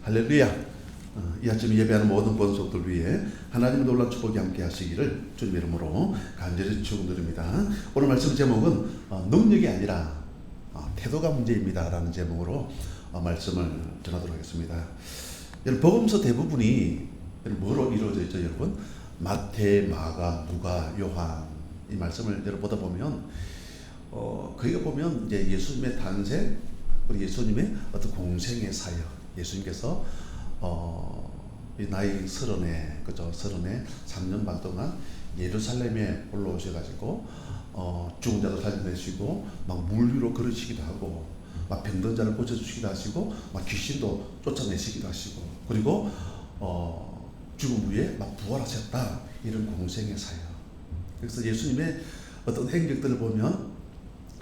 할렐루야. 이 아침 예배하는 모든 권속들 위해 하나님의 놀라운 축복이 함께 하시기를 주님 이름으로 간절히 축원드립니다. 오늘 말씀 제목은 능력이 아니라 태도가 문제입니다 라는 제목으로 말씀을 전하도록 하겠습니다. 여러분, 복음서 대부분이 뭐로 이루어져 있죠? 여러분, 마태, 마가, 누가, 요한 이 말씀을 여러분 보다 보면 거기가 보면 이제 예수님의 탄생 그리고 예수님의 어떤 공생의 사역, 예수님께서 이 나이 30에 그죠? 30에 3년 반 동안 예루살렘에 올라오셔가지고 죽은 자도 살려내시고 막 물 위로 걸으시기도 하고 막 병든 자를 고쳐주시기도 하시고 막 귀신도 쫓아내시기도 하시고 그리고 죽음 후에 막 부활하셨다 이런 공생의 사역. 그래서 예수님의 어떤 행적들을 보면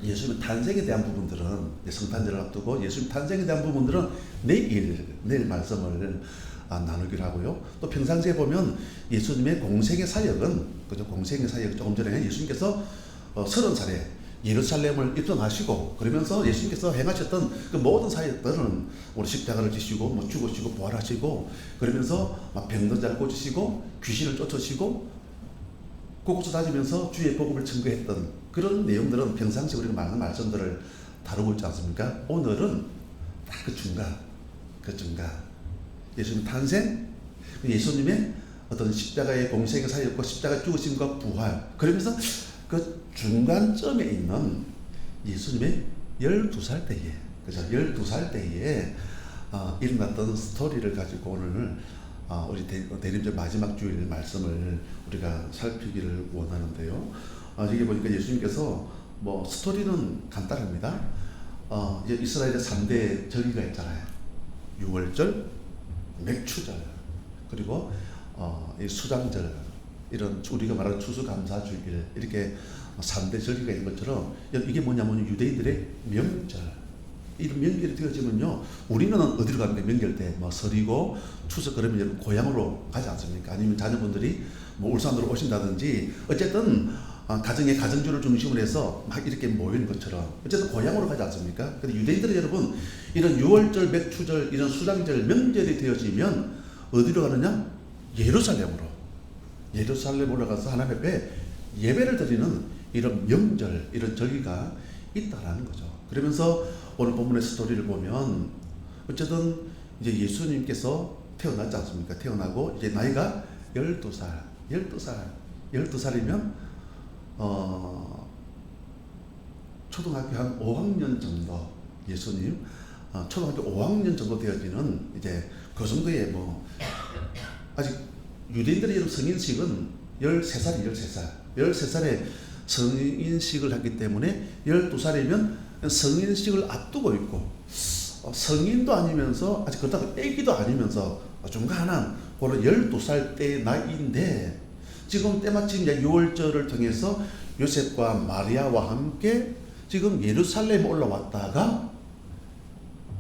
예수님의 탄생에 대한 부분들은 성탄절을 앞두고 예수님 탄생에 대한 부분들은 내일 말씀을 나누기로 하고요. 또 평상시에 보면 예수님의 공생의 사역은 그죠? 공생의 사역 조금 전에 예수님께서 30살에 예루살렘을 입성하시고 그러면서 예수님께서 행하셨던 그 모든 사역들은 우리 십자가를 지시고 뭐 죽으시고 부활하시고 그러면서 막 병든 자를 고치시고 귀신을 쫓으시고 곳곳을 다니면서 주의 복음을 증거했던 그런 내용들은 평상시 우리가 많은 말씀들을 다루고 있지 않습니까? 오늘은 딱 그 중간 예수님 탄생, 예수님의 어떤 십자가의 공생의 사역과 십자가 죽으심과 부활 그러면서 그 중간점에 있는 예수님의 12살 때에 그죠? 12살 때에 일어났던 스토리를 가지고 오늘 우리 대림절 마지막 주일 말씀을 우리가 살피기를 원하는데요. 여기 보니까 예수님께서 뭐 스토리는 간단합니다. 이스라엘의 3대 절기가 있잖아요. 유월절, 맥추절, 그리고 이 수장절, 이런 우리가 말하는 추수감사주일 이렇게 3대 절기가 있는 것처럼 이게 뭐냐면 유대인들의 명절. 이런 명절이 되어지면요, 우리는 어디로 가는데 명절 때 뭐 설이고 추석 그러면 고향으로 가지 않습니까? 아니면 자녀분들이 뭐 울산으로 오신다든지 어쨌든 가정의 가정주를 중심으로 해서 막 이렇게 모이는 것처럼 어쨌든 고향으로 가지 않습니까? 근데 유대인들은 여러분 이런 유월절, 맥추절, 이런 수장절, 명절이 되어지면 어디로 가느냐? 예루살렘 올라가서 하나님 앞에 예배를 드리는 이런 명절, 이런 절기가 있다라는 거죠. 그러면서 오늘 본문의 스토리를 보면 어쨌든 이제 예수님께서 태어났지 않습니까? 태어나고 이제 나이가 12살이면 초등학교 한 5학년 정도 예수님 초등학교 5학년 정도 되어지는 이제 그 정도의 뭐 아직 유대인들의 성인식은 13살에 성인식을 했기 때문에 12살이면 성인식을 앞두고 있고 성인도 아니면서 아직 그렇다고 애기도 아니면서 중간한 그런 12살 때의 나이인데 지금 때마침 6월절을 통해서 요셉과 마리아와 함께 지금 예루살렘에 올라왔다가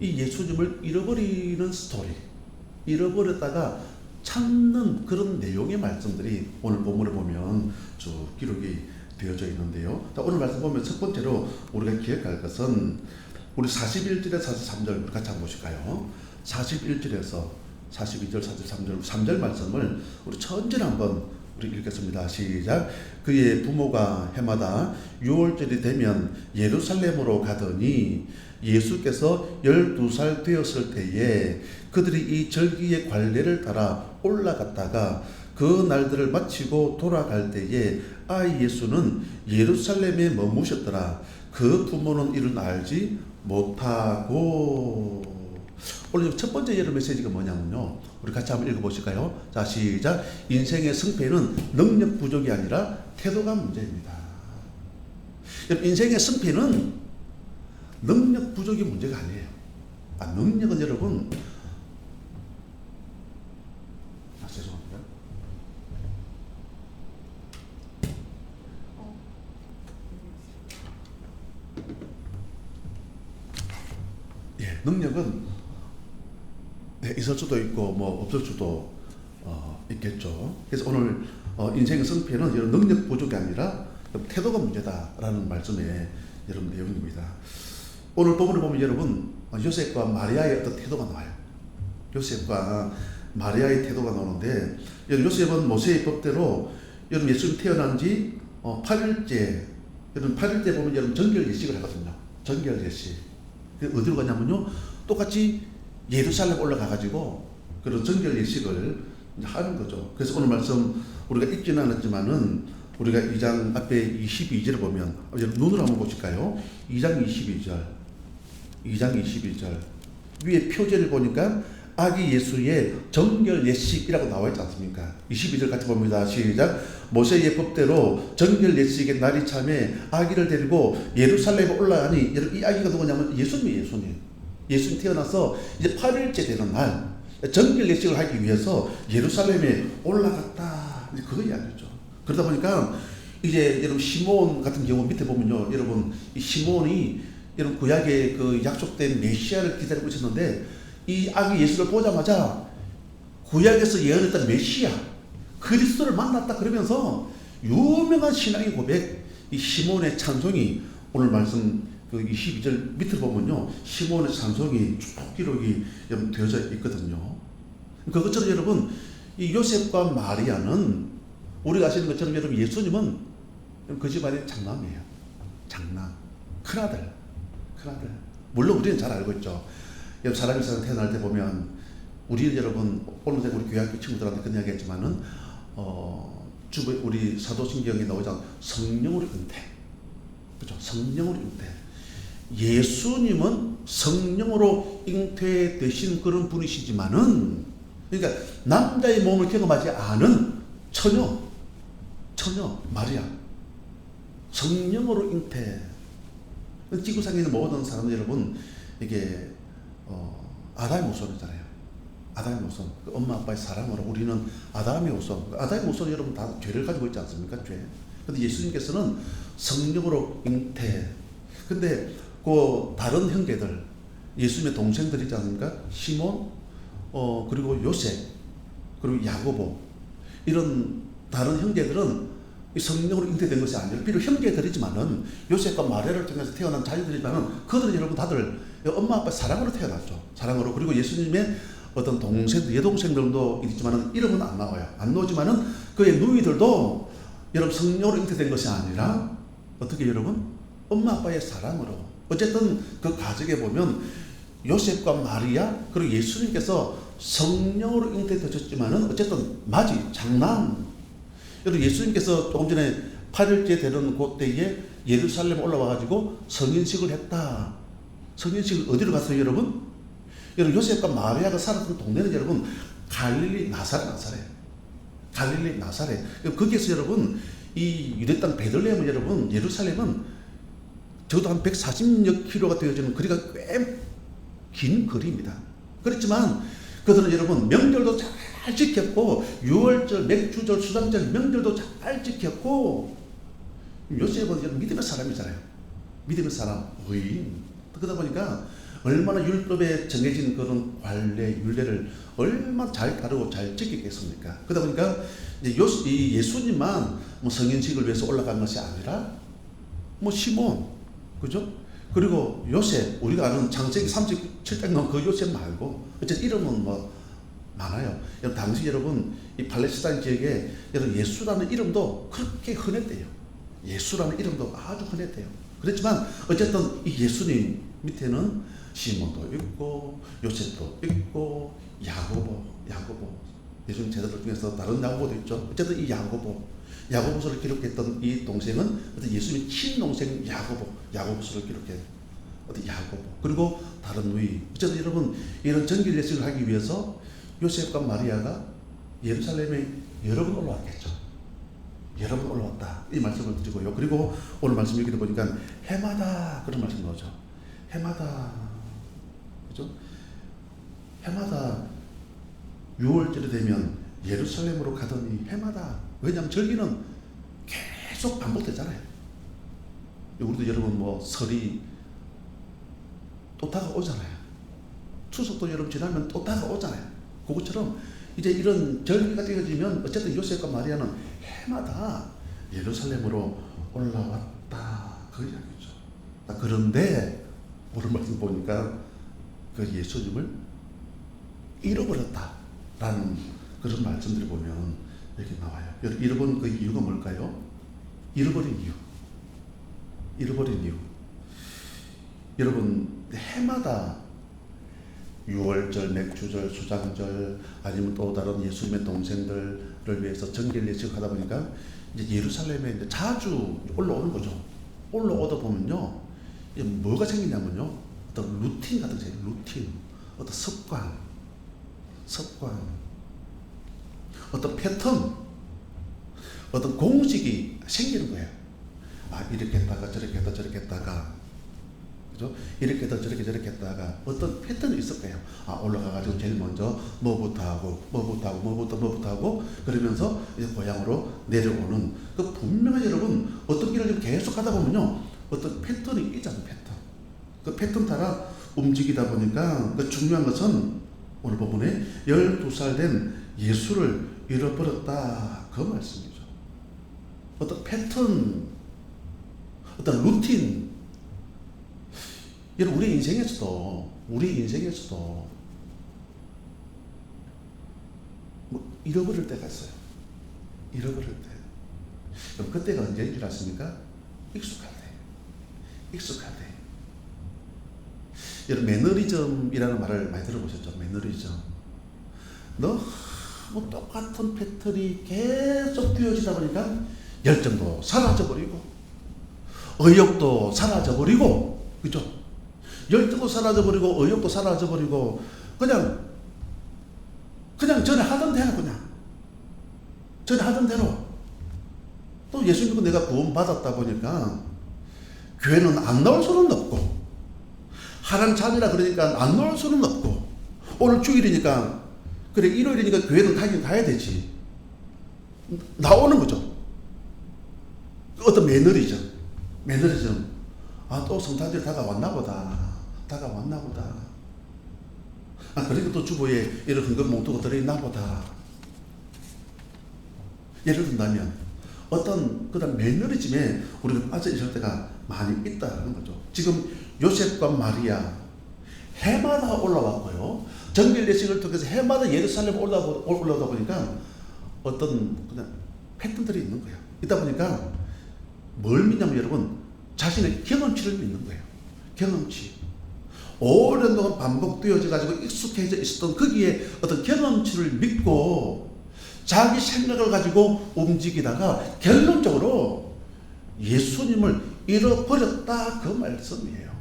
이 예수님을 잃어버리는 스토리, 잃어버렸다가 찾는 그런 내용의 말씀들이 오늘 본문을 보면 쭉 기록이 되어져 있는데요. 자, 오늘 말씀 보면 첫 번째로 우리가 기억할 것은 우리 41절에서 43절 같이 한번 보실까요? 41절에서 42절, 43절, 3절 말씀을 우리 천천히 한번 우리 읽겠습니다. 시작. 그의 부모가 해마다 6월절이 되면 예루살렘으로 가더니 예수께서 12살 되었을 때에 그들이 이 절기의 관례를 따라 올라갔다가 그 날들을 마치고 돌아갈 때에 아이 예수는 예루살렘에 머무셨더라. 그 부모는 이를 알지 못하고. 오늘 첫 번째 여러 메시지가 뭐냐면요, 우리 같이 한번 읽어보실까요? 자, 시작. 인생의 승패는 능력 부족이 아니라 태도가 문제입니다. 여러분, 인생의 승패는 능력 부족이 문제가 아니에요. 능력은 여러분, 죄송합니다. 능력은 있을 수도 있고 뭐 없을 수도 있겠죠. 그래서 오늘 인생의 승패는 이런 능력 부족이 아니라 태도가 문제다라는 말씀의 여러분 내용입니다. 오늘 본문을 보면 여러분 요셉과 마리아의 어떤 태도가 나와요. 요셉과 마리아의 태도가 나오는데, 요셉은 모세의 법대로 여러분 예수님 태어난 지 8일째, 여러분 8일째 보면 여러분 정결 예식을 하거든요. 정결 예식. 어디로 가냐면요, 똑같이 예루살렘 올라가가지고 그런 정결 예식을 하는 거죠. 그래서 오늘 말씀 우리가 읽지는 않았지만은 우리가 2장 앞에 22절을 보면, 눈으로 한번 보실까요? 2장 22절. 위에 표제를 보니까 아기 예수의 정결 예식이라고 나와 있지 않습니까? 22절 같이 봅니다. 시작. 모세의 법대로 정결 예식의 날이 참에 아기를 데리고 예루살렘에 올라가니, 이 아기가 누구냐면 예수님 태어나서 이제 8일째 되는 날 정결 예식을 하기 위해서 예루살렘에 올라갔다. 그거 이야기죠. 그러다 보니까 이제 여러분 시몬 같은 경우 밑에 보면요, 여러분 이 시몬이 여러분 구약의 그 약속된 메시아를 기다리고 있었는데, 이 아기 예수를 보자마자 구약에서 예언했던 메시아 그리스도를 만났다 그러면서 유명한 신앙의 고백, 이 시몬의 찬송이 오늘 말씀 그 22절 밑을 보면요, 시몬의 찬송이 쭉 기록이 되어져 있거든요. 그것처럼 여러분 이 요셉과 마리아는 우리가 아시는 것처럼 여러분 예수님은 그 집안의 장남이에요. 장남, 큰아들. 물론 우리는 잘 알고 있죠. 사람이 태어날 때 보면 우리 여러분 오늘 우리 교회학교 친구들한테 그런 이야기 했지만은 우리 사도신경에 나오자 성령으로 잉태, 그렇죠? 성령으로 잉태. 예수님은 성령으로 잉태되신 그런 분이시지만은, 그러니까 남자의 몸을 경험하지 않은 처녀 마리아, 성령으로 잉태. 지구상에 있는 모든 사람 여러분, 이게 아담의 후손이잖아요. 아담의 후손. 그 엄마 아빠의 사랑으로 우리는 아담의 후손. 아담의 후손 여러분 다 죄를 가지고 있지 않습니까? 죄. 근데 예수님께서는 성령으로 잉태. 근데 그 다른 형제들, 예수님의 동생들 있지 않습니까? 시몬, 그리고 요셉, 그리고 야고보, 이런 다른 형제들은 성령으로 잉태된 것이 아니라 비록 형제들이지만은 요셉과 마리아를 통해서 태어난 자녀들이지만은 그들은 여러분 다들 엄마 아빠 사랑으로 태어났죠. 사랑으로. 그리고 예수님의 어떤 동생들, 여동생들도 있지만은 이름은 안 나와요. 안 나오지만은 그의 누이들도 여러분 성령으로 잉태된 것이 아니라 어떻게 여러분? 엄마 아빠의 사랑으로. 어쨌든 그 가정에 보면 요셉과 마리아 그리고 예수님께서 성령으로 잉태되셨지만은 어쨌든 맞이, 장남. 여러분 예수님께서 조금 전에 8일째 되는 그때에 예루살렘 올라와가지고 성인식을 했다. 성인식을 어디로 갔어요, 여러분? 여러분 요셉과 마리아가 살았던 동네는 여러분 갈릴리 나사렛. 갈릴리 나사렛. 거기에서 여러분 이 유대 땅 베들레헴은 여러분 예루살렘은 적어도 한 140여 킬로가 되어지는 거리가 꽤 긴 거리입니다. 그렇지만 그들은 여러분 명절도 잘 지켰고 유월절, 맥주절, 수장절 명절도 잘 지켰고, 요셉은 믿음의 사람이잖아요. 믿음의 사람, 의인. 그러다 보니까 얼마나 율법에 정해진 그런 관례, 율례를 얼마나 잘 따르고 잘 지키겠습니까? 그러다 보니까 이 예수님만 뭐 성인식을 위해서 올라간 것이 아니라 뭐 시몬, 그죠? 그리고 요셉, 우리가 아는 창세기 37장 나온 그 요셉 말고 어쨌든 이름은 뭐 많아요. 당시 여러분 이 팔레스타인 지역에 여러분 예수라는 이름도 그렇게 흔했대요. 예수라는 이름도 아주 흔했대요. 그렇지만 어쨌든 이 예수님 밑에는 시몬도 있고 요셉도 있고 야고보 예수님 제자들 중에서 다른 야고보도 있죠. 어쨌든 이 야고보서를 기록했던 이 동생은 어떤 예수님의 친동생 야고보서를 기록해. 어떤 야고보 그리고 다른 누이. 어쨌든 여러분 이런 정결 예식을 하기 위해서 요셉과 마리아가 예루살렘에 여러 번 올라왔겠죠. 여러 번 올라왔다. 이 말씀을 드리고요. 그리고 오늘 말씀 읽다 보니까 해마다 그런 말씀 나오죠. 해마다, 그죠? 해마다 6월절이 되면 예루살렘으로 가더니 해마다. 왜냐하면 절기는 계속 반복되잖아요. 우리도 여러분 뭐 설이 또 다가오잖아요. 추석도 여러분 지나면 또 다가오잖아요. 그것처럼 이제 이런 절기가 되어지면 어쨌든 요셉과 마리아는 해마다 예루살렘으로 올라왔다. 그 이야기죠. 그런데 오늘 말씀 보니까 그 예수님을 잃어버렸다라는 그런 말씀들을 보면 여기 나와요. 잃어버린 그 이유가 뭘까요? 잃어버린 이유. 여러분, 해마다 6월절, 맥주절, 수장절, 아니면 또 다른 예수님의 동생들을 위해서 정결 예식을 하다 보니까 이제 예루살렘에 이제 자주 올라오는 거죠. 올라오다 보면요, 이제 뭐가 생기냐면요, 어떤 루틴 같은 게 생겨요. 루틴, 어떤 습관, 어떤 패턴, 어떤 공식이 생기는 거예요. 아, 이렇게 했다가 저렇게 했다가 저렇게 했다가, 그죠? 이렇게 했다가 저렇게 했다가 어떤 패턴이 있을 거예요. 아, 올라가가지고 제일 먼저 뭐부터 하고 그러면서 이제 고향으로 내려오는 그 분명히 여러분 어떤 길을 계속 가다 보면요, 어떤 패턴이 있잖아요. 그 패턴 따라 움직이다 보니까 그 중요한 것은 오늘 부분에 12살 된 예수를 잃어버렸다, 그 말씀이죠. 어떤 패턴, 어떤 루틴. 여러분, 우리 인생에서도 뭐 잃어버릴 때가 있어요. 잃어버릴 때. 그럼 그때가 언제인 줄 아십니까? 익숙할 때. 여러분, 매너리즘이라는 말을 많이 들어보셨죠? 매너리즘. 너무 똑같은 패턴이 계속 되어지다 보니까 열정도 사라져버리고, 의욕도 사라져버리고, 그죠? 열정도 사라져버리고, 의욕도 사라져버리고, 그냥 전에 하던 대로. 또 예수 믿고 내가 구원받았다 보니까 교회는 안 나올 수는 없고, 하나님 자녀라 그러니까 안 나올 수는 없고, 오늘 주일이니까, 그래 일요일이니까 교회는 가긴 가야 되지. 나오는 거죠. 어떤 매너리즘. 아, 또 성탄절이 다가왔나 보다. 아, 그러니까 또 주보에 이런 헌금 봉투가 들어있나 보다. 예를 든다면 어떤 그런 매너리즘에 우리가 빠져 있을 때가 많이 있다는 거죠. 지금 요셉과 마리아 해마다 올라왔고요. 정결 예식을 통해서 해마다 예루살렘 올라오다 보니까 어떤 그냥 패턴들이 있는 거예요. 있다 보니까 뭘 믿냐면 여러분, 자신의 경험치를 믿는 거예요. 경험치. 오랜 동안 반복되어져 가지고 익숙해져 있었던 거기에 어떤 경험치를 믿고 자기 생각을 가지고 움직이다가 결론적으로 예수님을 잃어버렸다, 그 말씀이에요.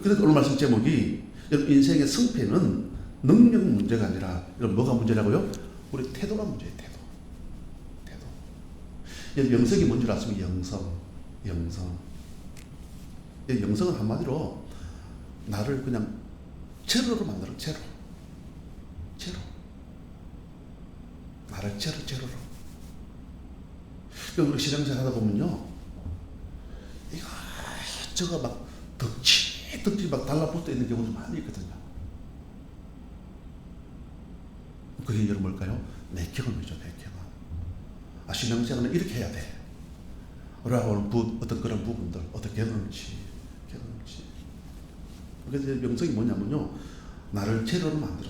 그래서 오늘 말씀 제목이, 인생의 승패는 능력 문제가 아니라, 뭐가 문제라고요? 우리 태도가 문제예요. 태도. 영성이 뭔지 아시면 영성은 한마디로 나를 그냥 제로로 만들어. 제로. 나를 제로로. 우리 신앙생활 하다 보면요, 이거 저거 막 덕지 막 달라붙어 있는 경우도 많이 있거든요. 그게 여러분 뭘까요? 내 경험이죠. 아, 신앙생활은 이렇게 해야 돼 라고 하는 어떤 그런 부분들, 어떤 경험치. 그래서 명성이 뭐냐면요, 나를 제로로 만들어.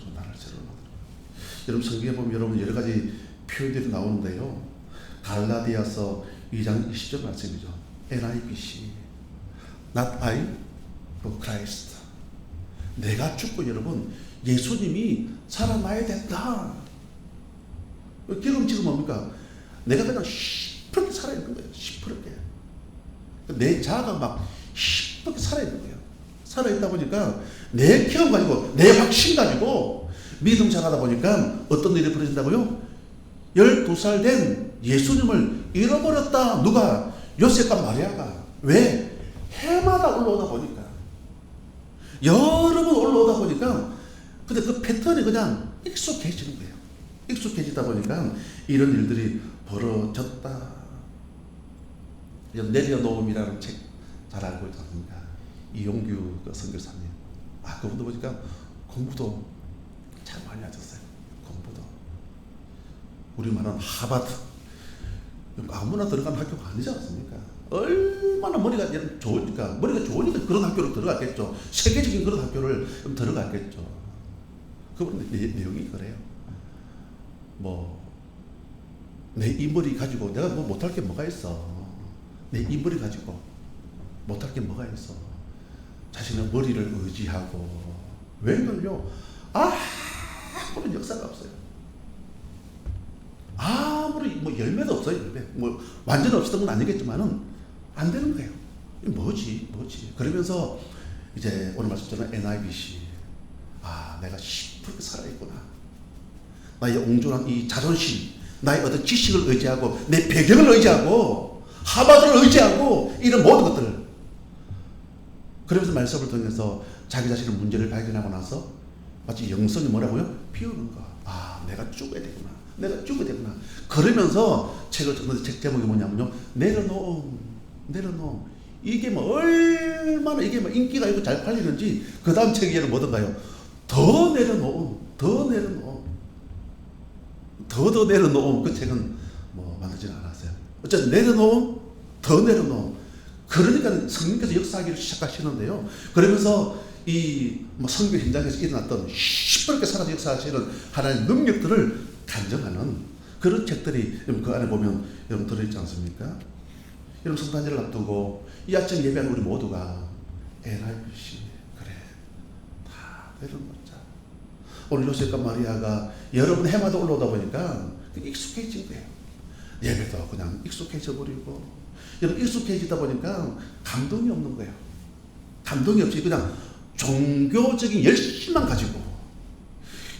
여러분, 성경에 보면 여러분 여러 가지 표현들이 나오는데요, 갈라디아서 2장 20절 말씀이죠. NIBC, Not I, but Christ. 내가 죽고 여러분 예수님이 살아나야 된다. 경험치가 뭡니까? 내가 그냥 시퍼렇게 살아있는 거예요. 시퍼렇게. 내 자아가 막 시퍼렇게 살아있는 거예요. 살아있다 보니까 내 경험 가지고, 내 확신 가지고 믿음 자라다 보니까 어떤 일이 벌어진다고요? 12살 된 예수님을 잃어버렸다. 누가? 요셉과 마리아가. 왜? 해마다 올라오다 보니까, 여러 번 올라오다 보니까, 근데 그 패턴이 그냥 익숙해지는 거예요. 익숙해지다 보니까 이런 일들이 벌어졌다. 내려놓음이라는 책 잘 알고 있습니다. 이용규 선교사님. 아, 그분도 보니까 공부도 참 많이 하셨어요. 공부도. 우리 말하는 하버드. 아무나 들어가는 학교가 아니지 않습니까? 얼마나 머리가 좋으니까 그런 학교를 들어갔겠죠. 세계적인 그런 학교를 들어갔겠죠. 그분 내용이 그래요. 내 이 머리 가지고 내가 못할 게 뭐가 있어. 내 이 머리 가지고 못할 게 뭐가 있어. 자신의 머리를 의지하고. 웬걸요? 아무런 역사가 없어요. 아무리 열매도 없어요. 열매. 완전 없었던 건 아니겠지만은 안 되는 거예요. 뭐지? 그러면서 이제 오늘 말씀처럼 NIBC. 내가 10% 살아있구나. 나의 옹졸한 이 자존심, 나의 어떤 지식을 의지하고, 내 배경을 의지하고, 하버드를 의지하고, 이런 모든 것들을. 그러면서 말씀을 통해서 자기 자신의 문제를 발견하고 나서 마치 영성이 뭐라고요? 피우는 거. 내가 죽어야 되구나. 그러면서 책을 썼는데 책 제목이 뭐냐면요. 내려놓음. 이게 얼마나 이게 인기가 있고 잘 팔리는지 그 다음 책이 뭐든가요? 더 내려놓음. 더 내려놓음. 그 책은 만들지는 않았어요. 어쨌든 내려놓음. 더 내려놓음. 그러니까 성령께서 역사하기를 시작하시는데요. 그러면서 이 선교 현장에서 일어났던 시뻘겋게 살아서 역사하시는 하나님의 능력들을 간증하는 그런 책들이 그 안에 보면 여러분 들어있지 않습니까? 여러분 성탄절을 앞두고 이 아침 예배하는 우리 모두가 NIBC 그래 다 내려놓자. 오늘 요셉과 마리아가 여러분 해마다 올라오다 보니까 익숙해진 거예요. 예배도 그냥 익숙해져 버리고 여러분 익숙해지다 보니까 감동이 없는 거예요. 감동이 없이 그냥 종교적인 열심만 가지고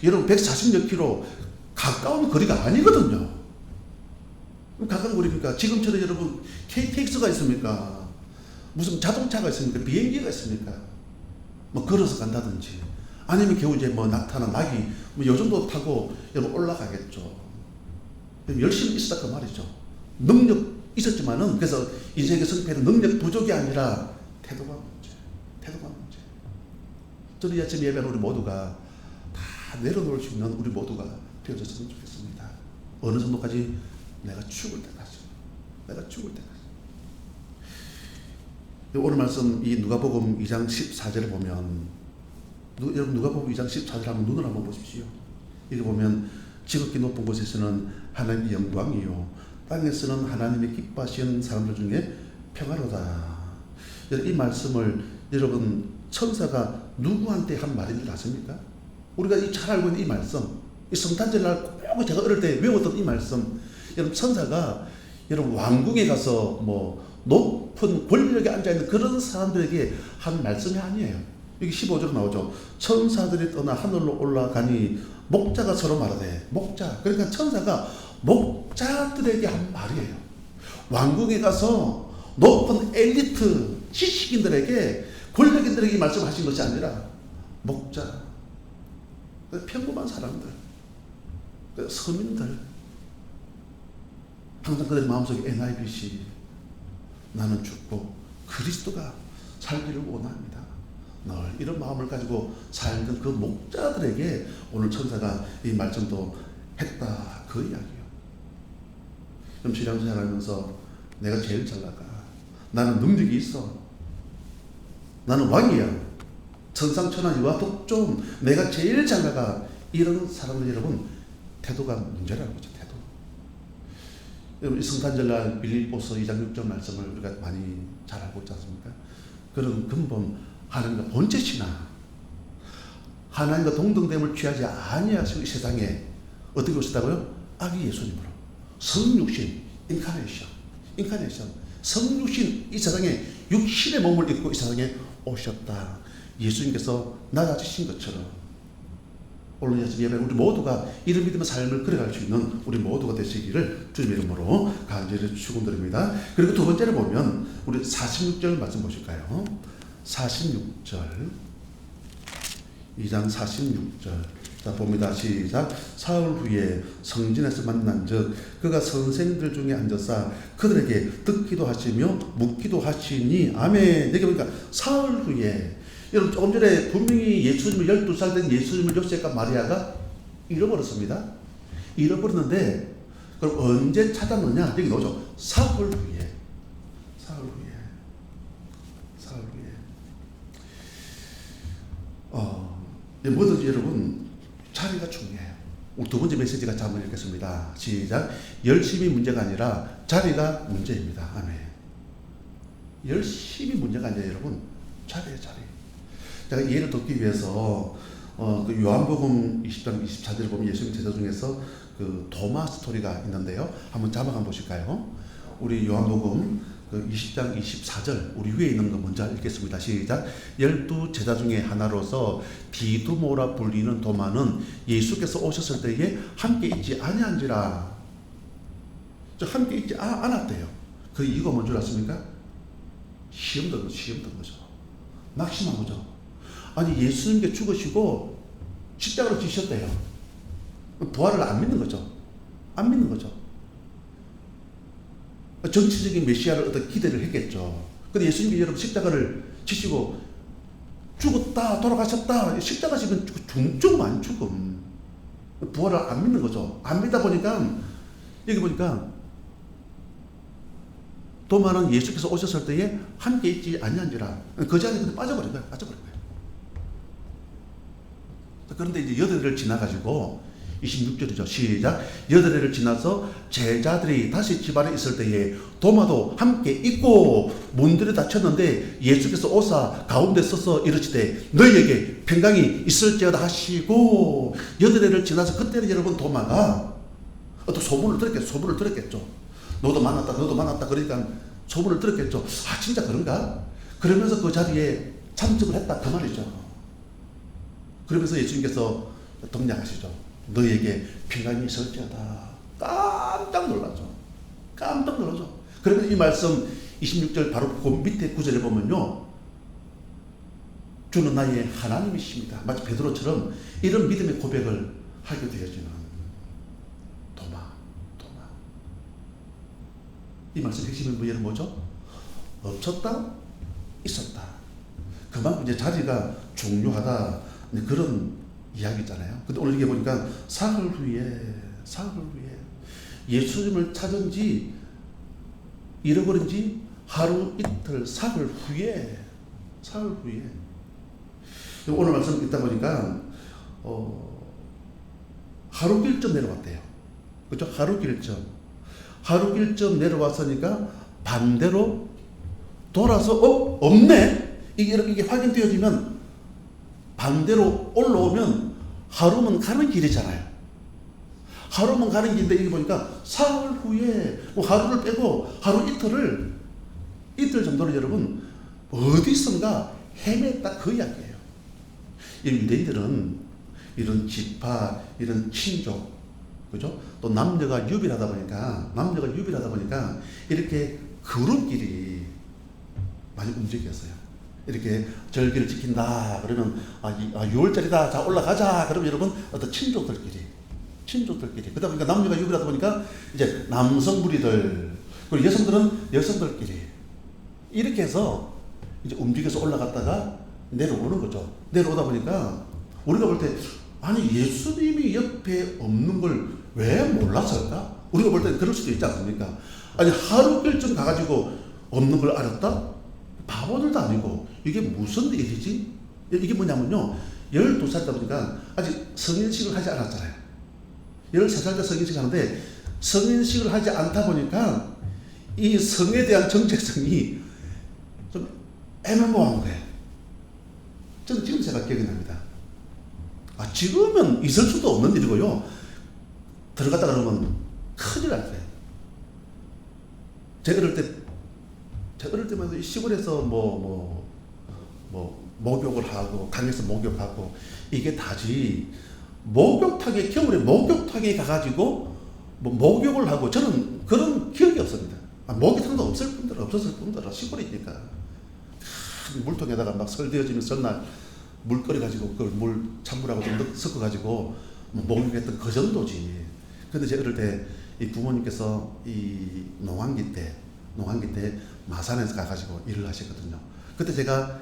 여러분 140몇 킬로 가까운 거리가 아니거든요. 가까운 거리니까 지금처럼 여러분 KTX가 있습니까? 무슨 자동차가 있습니까? 비행기가 있습니까? 걸어서 간다든지 아니면 겨우 이제 낙타나 낙이 요 정도 타고 여러분 올라가겠죠. 열심히 있었다 그 말이죠. 능력 있었지만은 그래서 인생의 성패는 능력 부족이 아니라 태도가 문제. 저는 이 아침 예배하는 우리 모두가 다 내려놓을 수 있는 우리 모두가 되어졌으면 좋겠습니다. 어느 정도까지? 내가 죽을 때까지. 오늘 말씀 이 누가복음 2장 14절을 보면 여러분 누가복음 2장 14절 한번 눈을 한번 보십시오. 이렇게 보면 지극히 높은 곳에서는 하나님의 영광이요 땅에서는 하나님의 기뻐하시는 사람들 중에 평화로다. 이 말씀을 여러분 천사가 누구한테 한 말인 줄 아십니까? 우리가 잘 알고 있는 이 말씀, 이 성탄절날 꼭 제가 어릴 때 외웠던 이 말씀, 여러분 천사가 여러분 왕궁에 가서 높은 권력에 앉아있는 그런 사람들에게 한 말씀이 아니에요. 여기 15절에 나오죠. 천사들이 떠나 하늘로 올라가니 목자가 서로 말하되 목자. 그러니까 천사가 목자들에게 한 말이에요. 왕궁에 가서 높은 엘리트 지식인들에게 권력인들에게 말씀하신 것이 아니라 목자, 평범한 사람들, 서민들, 항상 그들의 마음속에 NIBC 나는 죽고 그리스도가 살기를 원합니다. 늘 이런 마음을 가지고 살던 그 목자들에게 오늘 천사가 이 말씀도 했다 그 이야기예요. 그럼 신앙생활 하면서 내가 제일 잘 나가. 나는 능력이 있어. 나는 왕이야. 천상천하 유아 독종. 내가 제일 잘 나가. 이런 사람들 여러분 태도가 문제라는 거죠. 태도. 여러분 이 성탄절날 빌립보서 2장 6절 말씀을 우리가 많이 잘 알고 있지 않습니까? 그런 근본 하나님과 본체 신앙, 하나님과 동등됨을 취하지 아니하시고 이 세상에 어떻게 오셨다고요? 아기 예수님으로 성육신, 인카네이션, 성육신 이 세상에 육신의 몸을 입고 이 세상에 오셨다. 예수님께서 낮아지신 것처럼 오늘 예배 우리 모두가 이런 믿음의 삶을 그려갈 수 있는 우리 모두가 되시기를 주님의 이름으로 간절히 축원드립니다. 그리고 두 번째로 보면 우리 46절 말씀 보실까요? 46절 2장 46절 자 봅니다. 시작. 사흘 후에 성전에서 만난 즉 그가 선생들 중에 앉아서 그들에게 듣기도 하시며 묻기도 하시니 아멘. 여기 보니까 사흘 후에 여러분 조금 전에 분명히 예수님을 12살 된 예수님을 요셉과 마리아가 잃어버렸습니다. 잃어버렸는데 그럼 언제 찾았느냐? 여기 나오죠. 사흘 후에 뭐든지 여러분 자리가 중요해요. 우리 두 번째 메시지가 한번 읽겠습니다. 시작. 열심이 문제가 아니라 자리가 문제입니다. 아멘. 열심이 문제가 아니라 여러분 자리에 자리. 제가 이해를 돕기 위해서 그 요한복음 20장 24절을 보면 예수님 제자 중에서 그 도마 스토리가 있는데요. 한번 자막 한번 보실까요? 우리 요한복음 그 20장 24절 우리 위에 있는 거 먼저 읽겠습니다. 시작. 12 제자 중에 하나로서 디두모라 불리는 도마는 예수께서 오셨을 때에 함께 있지 아니한지라. 함께 있지 않았대요. 그 이유가 뭔 줄 아십니까? 시험 든 거죠. 낙심한 거죠. 아니 예수님께 죽으시고 십자가로 지셨대요. 부활을 안 믿는 거죠. 안 믿는 거죠. 정치적인 메시아를 어떤 기대를 했겠죠. 근데 예수님이 여러분 십자가를 지시고 죽었다 돌아가셨다. 십자가 지면 중증만 죽음. 부활을 안 믿는 거죠. 안 믿다 보니까 여기 보니까 도마는 예수께서 오셨을 때에 함께 있지 아니한지라. 그 자리에 그냥 빠져버린 거예요. 그런데 이제 8해를 지나가지고 26절이죠. 시작. 8해를 지나서 제자들이 다시 집안에 있을 때에 도마도 함께 있고 문들이 닫혔는데 예수께서 오사 가운데 서서 이르시되 너희에게 평강이 있을지어다 하시고 8해를 지나서 그때는 여러분 도마가 어떤 소문을 들었겠죠. 너도 만났다 그러니까 소문을 들었겠죠. 아 진짜 그런가? 그러면서 그 자리에 참석을 했다 그 말이죠. 그러면서 예수님께서 동냥하시죠. 너희에게 평강이 있을지어다. 깜짝 놀라죠. 그러면 이 말씀 26절 바로 그 밑에 구절에 보면요. 주는 나의 하나님이십니다. 마치 베드로처럼 이런 믿음의 고백을 하게 되어지는 도마. 이 말씀 핵심은 뭐죠? 없었다, 있었다. 그만큼 이제 자리가 중요하다. 그런 이야기잖아요. 근데 오늘 이게 보니까 사흘 후에 예수님을 찾은 지 잃어버린 지 하루 이틀 사흘 후에 오늘 말씀 읽다 보니까 하루 길쯤 내려왔대요. 그렇죠? 하루 길쯤 내려왔으니까 반대로 돌아서 없네. 이게 확인되어지면 반대로 올라오면 하루면 가는 길이잖아요. 하루면 가는 길인데 여기 보니까 사흘 후에 하루를 빼고 하루 이틀 정도를 여러분 어디선가 헤맸다 그 이야기예요. 이 유대인들은 이런 지파, 이런 친족, 그죠? 또 남녀가 유별하다 보니까 이렇게 걸음길이 많이 움직였어요. 이렇게 절기를 지킨다 그러면 6월절이다 자 올라가자 그러면 여러분 어떤 친족들끼리 그러다 보니까 남녀가 유별하다 보니까 이제 남성 무리들 그리고 여성들은 여성들끼리 이렇게 해서 이제 움직여서 올라갔다가 내려오는 거죠. 내려오다 보니까 우리가 볼 때 아니 예수님이 옆에 없는 걸 왜 몰랐을까? 우리가 볼 때 그럴 수도 있지 않습니까? 아니 하루 길쯤 가가지고 없는 걸 알았다? 바보들도 아니고 이게 무슨 일이지? 이게 뭐냐면요 12살이다 보니까 아직 성인식을 하지 않았잖아요. 13살 때 성인식 하는데 성인식을 하지 않다 보니까 이 성에 대한 정체성이 좀 애매모호한 거예요. 저는 지금 제가 기억이 납니다. 지금은 있을 수도 없는 일이고요. 들어갔다 그러면 큰일 날 거예요. 제가 어릴 때만 시골에서 목욕을 하고 강에서 목욕하고 이게 다지 목욕탕에 겨울에 목욕탕에 가가지고 목욕을 하고 저는 그런 기억이 없습니다. 목욕탕도 없었을 뿐더러 시골이니까 물통에다가 막 설되어지면 설날 물 끓여가지고 그 물 찬물하고 좀 섞어가지고 목욕했던 그 정도지. 근데 제가 어릴 때 이 부모님께서 이 농한기 때 마산에서 가가지고 일을 하셨거든요. 그때 제가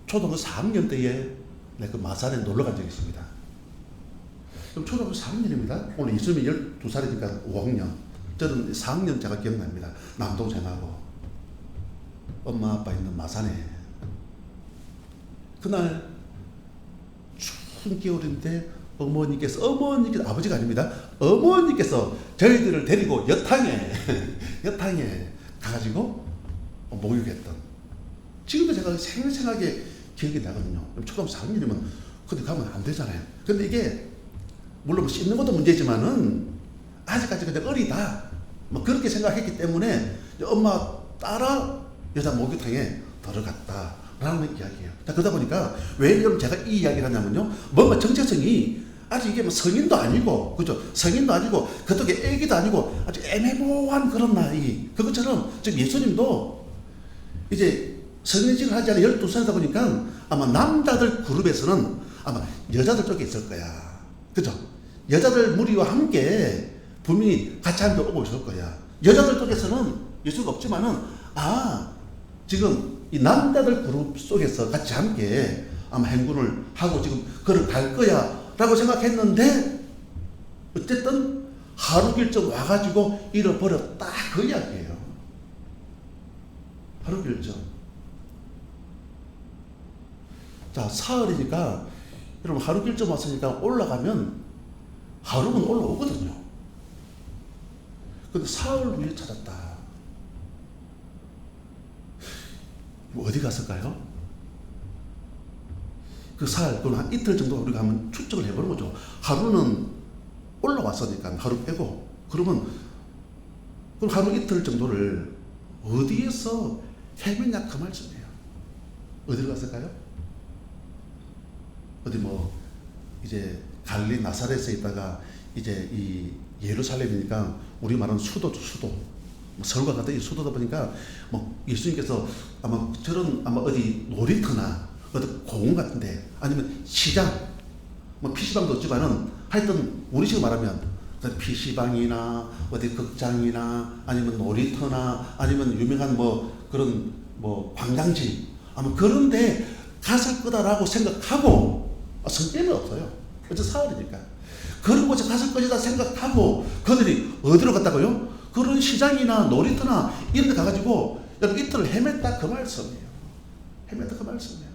초등학교 4학년 때에 그 마산에 놀러 간 적이 있습니다. 그럼 초등학교 4학년입니다. 오늘 예수님이 12살이니까 5학년. 저는 4학년 제가 기억납니다. 남동생하고 엄마 아빠 있는 마산에 그날 추운 겨울인데 어머니께서 아버지가 아닙니다. 어머니께서 저희들을 데리고 여탕에 가가지고 목욕했던, 지금도 제가 생생하게 기억이 나거든요. 초등학교 4학년이면 근데 가면 안 되잖아요. 근데 이게 물론 뭐 씻는 것도 문제지만은 아직까지 그냥 어리다 뭐 그렇게 생각했기 때문에 엄마 따라 여자 목욕탕에 들어갔다라는 이야기예요. 그러다 보니까 왜 여러분 제가 이 이야기를 하냐면요, 뭔가 정체성이 아직 이게 뭐 성인도 아니고, 그죠? 성인도 아니고, 그쪽에 애기도 아니고, 아주 애매모호한 그런 나이. 그것처럼, 지금 예수님도 이제 성인식을 하지 않아 12살이다 보니까 아마 남자들 그룹에서는 아마 여자들 쪽에 있을 거야. 그죠? 여자들 무리와 함께 분명히 같이 앉아 오고 있을 거야. 여자들 쪽에서는 예수가 없지만은, 지금 이 남자들 그룹 속에서 같이 함께 아마 행군을 하고 지금 걸어갈 거야. 라고 생각했는데 어쨌든 하루 길쯤 와가지고 잃어버렸다 그 이야기예요. 하루 길쯤. 자, 사흘이니까 여러분 하루 길쯤 왔으니까 올라가면 하루는 올라오거든요. 근데 사흘 후에 찾았다. 어디 갔을까요? 그 사흘, 그럼 한 이틀 정도 우리가 한번 추측을 해보는 거죠. 하루는 올라왔으니까 하루 빼고, 그럼 하루 이틀 정도를 어디에서 헤맸냐 그 말씀이에요. 어디로 갔을까요? 어디 뭐 이제 갈릴리 나사렛에 있다가 이제 이 예루살렘이니까 우리 말하는 수도죠, 수도. 뭐 서울과 같은 이 수도다 보니까 뭐 예수님께서 아마 저런 아마 어디 놀이터나 어디 공원 같은데, 아니면 시장, 뭐 PC방도 없지만은 하여튼 우리식으로 말하면 PC방이나 어디 극장이나 아니면 놀이터나 아니면 유명한 뭐 그런 뭐 관광지 아마 그런데 갔을 거다라고 생각하고, 성격은 없어요. 어째 사흘이니까 그런 곳에 갔을 것이다 생각하고 그들이 어디로 갔다고요? 그런 시장이나 놀이터나 이런 데 가가지고 여러분 이틀을 헤맸다 그 말씀이에요. 헤맸다 그 말씀이에요.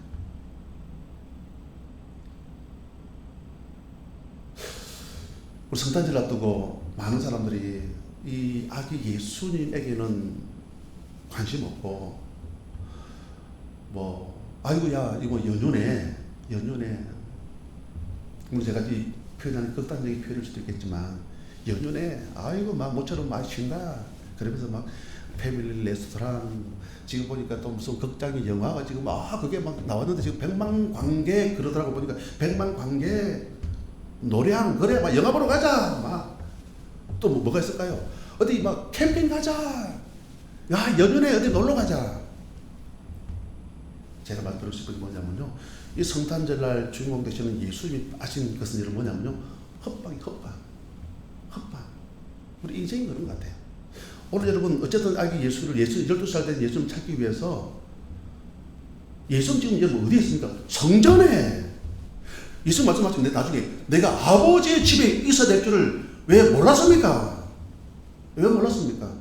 우리 성탄절 앞두고 많은 사람들이 이 아기 예수님에게는 관심 없고, 뭐 아이고야 이거 연륜에 물론 제가 이 표현하는 극단적인 표현일 수도 있겠지만 연륜에 아이고 막 모처럼 많이 쉰다 그러면서 막 패밀리 레스토랑, 지금 보니까 또 무슨 극장의 영화가 지금 그게 막 나왔는데 지금 100만 관객 그러더라고. 보니까 100만 관객 노래하는, 그래 막 영화 보러 가자, 막 또 뭐가 있을까요? 어디 막 캠핑 가자, 야 연륜에 어디 놀러 가자. 제가 말드리고 싶은 게 뭐냐면요, 이 성탄절날 주인공 되시는 예수님이 하신 것은 여러분 뭐냐면요, 헛방. 우리 인생이 그런 것 같아요. 오늘 여러분 어쨌든 아기 예수 12살 된 예수님 찾기 위해서, 예수님 지금 여러분 어디에 있습니까? 성전에. 예수 말씀하시는데 나중에 내가 아버지의 집에 있어야 될 줄을 왜 몰랐습니까? 왜 몰랐습니까?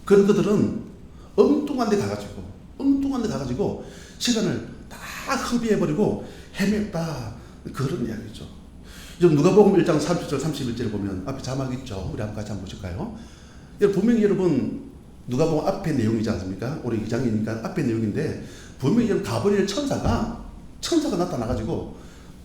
그런 그들은 엉뚱한 데 가가지고 시간을 다 허비해버리고 헤맸다 그런 이야기죠. 지금 누가복음 1장 30절 31절을 보면 앞에 자막 있죠. 우리 한번 같이 한번 보실까요? 분명히 여러분 누가복음 앞에 내용이지 않습니까? 우리 2장이니까 앞에 내용인데 분명히 여러분 가브리엘 천사가 나타나가지고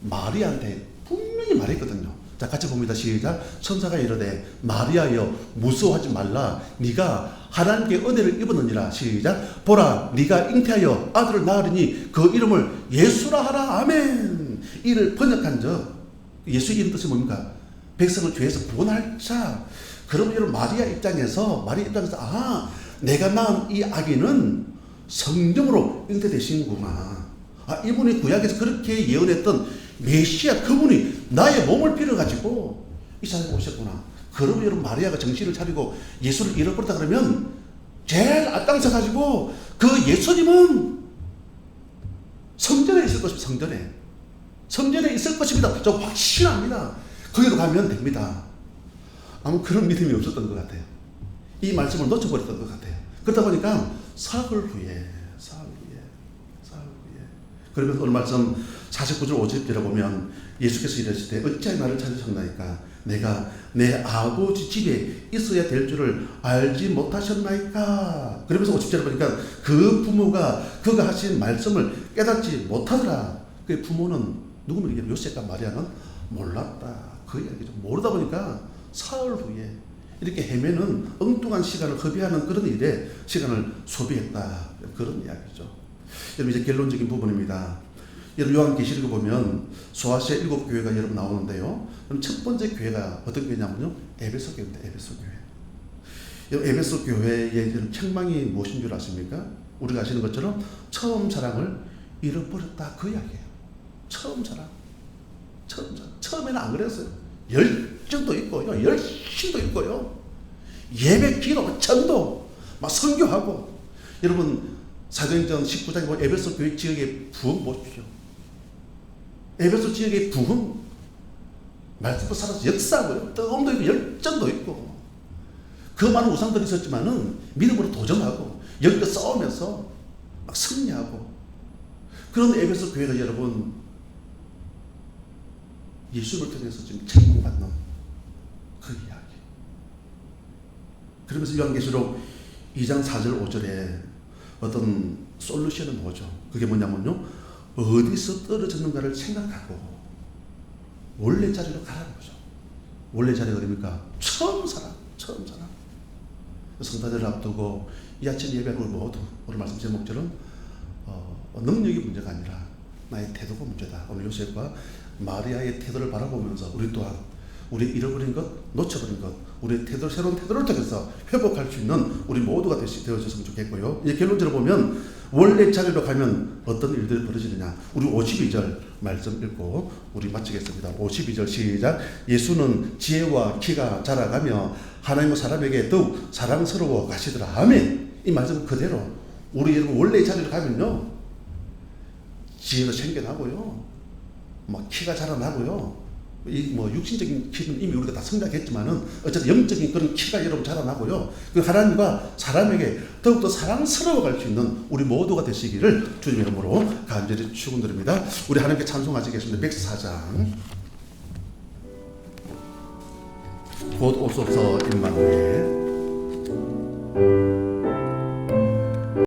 마리아한테 분명히 말했거든요. 자, 같이 봅니다. 시작. 천사가 이르되 마리아여 무서워하지 말라. 네가 하나님께 은혜를 입었느니라. 시작. 보라 네가 잉태하여 아들을 낳으리니 그 이름을 예수라 하라. 아멘. 이를 번역한 적, 예수 이름 뜻이 뭡니까? 백성을 죄에서 구원할 자. 그럼 여러분 마리아 입장에서 내가 낳은 이 아기는 성령으로 잉태되시는구나. 이분이 구약에서 그렇게 예언했던 메시아 그분이 나의 몸을 빌어가지고 이 세상에 오셨구나. 그러면 여러분 마리아가 정신을 차리고 예수를 잃어버렸다 그러면 제일 앞장서가지고 그 예수님은 성전에 있을 것입니다. 성전에 있을 것입니다. 저 확신합니다. 거기로 가면 됩니다. 아무 그런 믿음이 없었던 것 같아요. 이 말씀을 놓쳐버렸던 것 같아요. 그러다 보니까 사흘 후에 그러면서 오늘 말씀 49절 50절에 보면 예수께서 이르시되 어찌하여 나를 찾으셨나이까 내가 내 아버지 집에 있어야 될 줄을 알지 못하셨나이까. 그러면서 50절에 보니까 그 부모가 그가 하신 말씀을 깨닫지 못하더라. 그 부모는 누구면 요셉과 마리아는 몰랐다. 그 이야기죠. 모르다 보니까 사흘 후에 이렇게 헤매는 엉뚱한 시간을 허비하는 그런 일에 시간을 소비했다. 그런 이야기죠. 여러분 이제 결론적인 부분입니다. 여러분 요한계시록을 보면 소아시아 7교회가 여러분 나오는데요. 그럼 첫 번째 교회가 어떤 교회냐면요. 에베소 교회입니다. 에베소 교회. 에베소 교회의 책망이 무엇인 줄 아십니까? 우리가 아시는 것처럼 처음 사랑을 잃어버렸다. 그 이야기예요. 처음 사랑. 처음에는 안 그랬어요. 열정도 있고요. 열심도 있고요. 예배 기도, 전도, 막 선교하고. 여러분 사도행전 19장에 보면 에베소 교회 지역의 부흥 보십시오. 에베소 지역의 부흥 말씀도 살아서 역사하고요. 뜨거움도 있고 열정도 있고 그 많은 우상들이 있었지만은 믿음으로 도전하고 여기가 싸우면서 막 승리하고 그런 에베소 교회가 여러분 예수를 통해서 지금 책망받는 그 이야기. 그러면서 요한계시록 2장 4절 5절에 어떤 솔루션은 뭐죠? 그게 뭐냐면요. 어디서 떨어졌는가를 생각하고 원래 자리로 가라는 거죠. 원래 자리가 어딥니까? 처음 사랑. 성탄절을 앞두고 이 아침 예배를 모두 오늘 말씀 제목처럼 능력이 문제가 아니라 나의 태도가 문제다. 오늘 요셉과 마리아의 태도를 바라보면서 우리 또한 우리 잃어버린 것, 놓쳐버린 것, 우리의 태도, 새로운 태도를 통해서 회복할 수 있는 우리 모두가 되어졌으면 좋겠고요. 이제 결론적으로 보면 원래 자리로 가면 어떤 일들이 벌어지느냐. 우리 52절 말씀 읽고 우리 마치겠습니다. 52절 시작. 예수는 지혜와 키가 자라가며 하나님과 사람에게 더욱 사랑스러워 가시더라. 아멘. 이 말씀 그대로 우리 여러분 원래 자리로 가면요. 지혜도 생겨나고요. 막 키가 자라나고요. 이 뭐 육신적인 키는 이미 우리가 다 성장했지만은 어쨌든 영적인 그런 키가 여러분 자라나고요. 그 하나님과 사람에게 더욱더 사랑스러워 갈 수 있는 우리 모두가 되시기를 주님 이름으로 간절히 축원드립니다. 우리 하나님께 찬송하시겠습니다. 104장 곧 오소서 임마누엘.